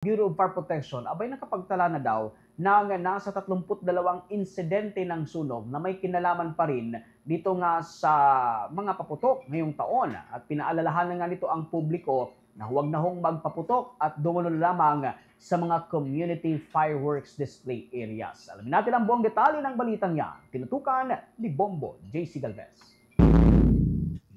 Bureau of Fire Protection abay nakapagtala na daw ng nasa 32 insidente ng sunog na may kinalaman pa rin dito nga sa mga paputok ngayong taon at pinaalalahanan nga nito ang publiko na huwag na hong magpaputok at dumalo lamang sa mga community fireworks display areas. Alamin natin ang buong detalye ng balitang yan. Tinutukan ni Bombo JC Galvez.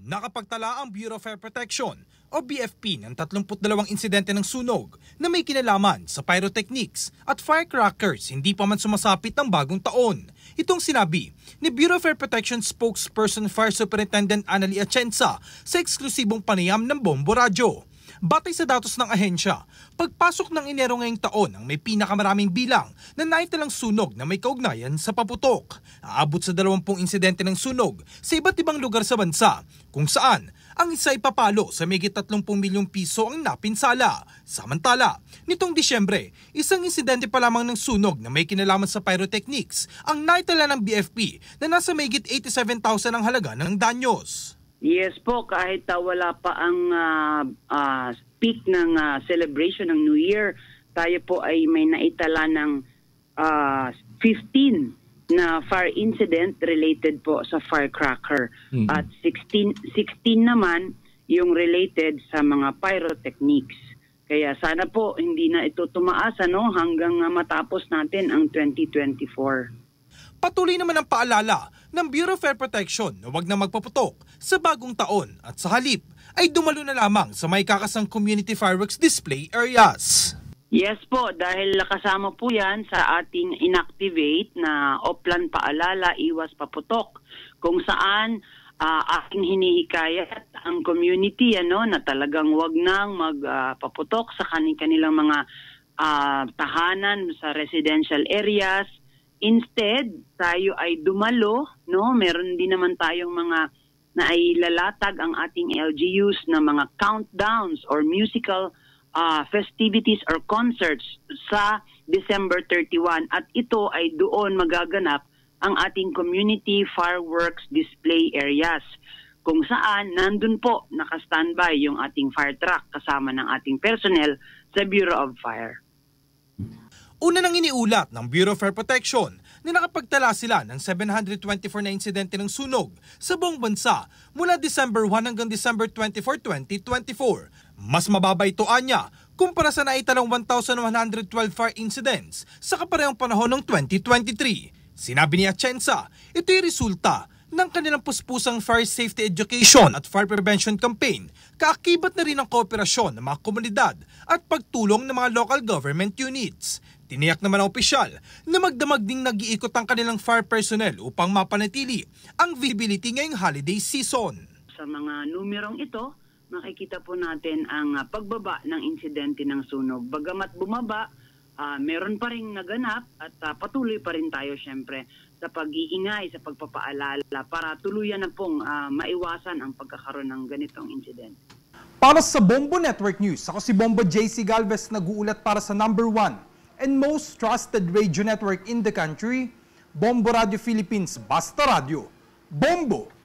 Nakapagtala ang Bureau of Fire Protection o BFP ng 32 insidente ng sunog na may kinalaman sa pyrotechnics at firecrackers hindi pa man sumasapit ng bagong taon. Itong sinabi ni Bureau of Fire Protection spokesperson Fire Superintendent Annalie Atienza sa eksklusibong panayam ng Bombo Radio. Batay sa datos ng ahensya, pagpasok ng Enero ngayong taon ang may pinakamaraming bilang na naitalang sunog na may kaugnayan sa paputok. Aabot sa 20 insidente ng sunog sa iba't ibang lugar sa bansa, kung saan ang isa ay papalo sa mahigit 30 milyong piso ang napinsala. Samantala, nitong Disyembre, isang insidente pa lamang ng sunog na may kinalaman sa pyrotechnics ang naitala ng BFP na nasa mahigit 87,000 ang halaga ng danyos. Yes po, kahit wala pa ang peak ng celebration ng New Year, tayo po ay may naitala ng 15 na fire incident related po sa firecracker. At 16 naman yung related sa mga pyrotechnics. Kaya sana po hindi na ito tumaas hanggang matapos natin ang 2024. Patuloy naman ang paalala ng Bureau of Fire Protection na huwag na magpaputok sa bagong taon at sa halip ay dumalo na lamang sa may kakasang community fireworks display areas. Yes po, dahil kasama po yan sa ating inactivate na Oplan Paalala, Iwas Paputok, kung saan aking hinihikayat ang community na talagang huwag nang magpaputok sa kanilang mga tahanan sa residential areas. Instead, tayo ay dumalo, meron din naman tayong mga nailalatag ang ating LGUs na mga countdowns or musical festivities or concerts sa December 31. At ito ay doon magaganap ang ating community fireworks display areas, kung saan nandun po naka-standby yung ating fire truck kasama ng ating personnel sa Bureau of Fire. Una nang iniulat ng Bureau of Fire Protection na nakapagtala sila ng 724 na insidente ng sunog sa buong bansa mula December 1 hanggang December 24, 2024. Mas mababa ito anya kumpara sa naitalang 1,112 fire incidents sa kaparehong panahon ng 2023. Sinabi ni Atienza, ito'y resulta ng kanilang puspusang fire safety education at fire prevention campaign, kaakibat na rin ang kooperasyon ng mga komunidad at pagtulong ng mga local government units. Tiniyak naman ang opisyal na magdamag ding nag-iikot ang kanilang fire personnel upang mapanatili ang visibility ngayong holiday season. Sa mga numerong ito, makikita po natin ang pagbaba ng insidente ng sunog. Bagamat bumaba, meron pa rin naganap at patuloy pa rin tayo syempre sa pag-iingay, sa pagpapaalala para tuluyan na pong maiwasan ang pagkakaroon ng ganitong incident. Para sa Bombo Network News, ako si Bombo JC Galvez, nag-uulat para sa number 1 and most trusted radio network in the country, Bombo Radio Philippines, Basta Radio. Bombo!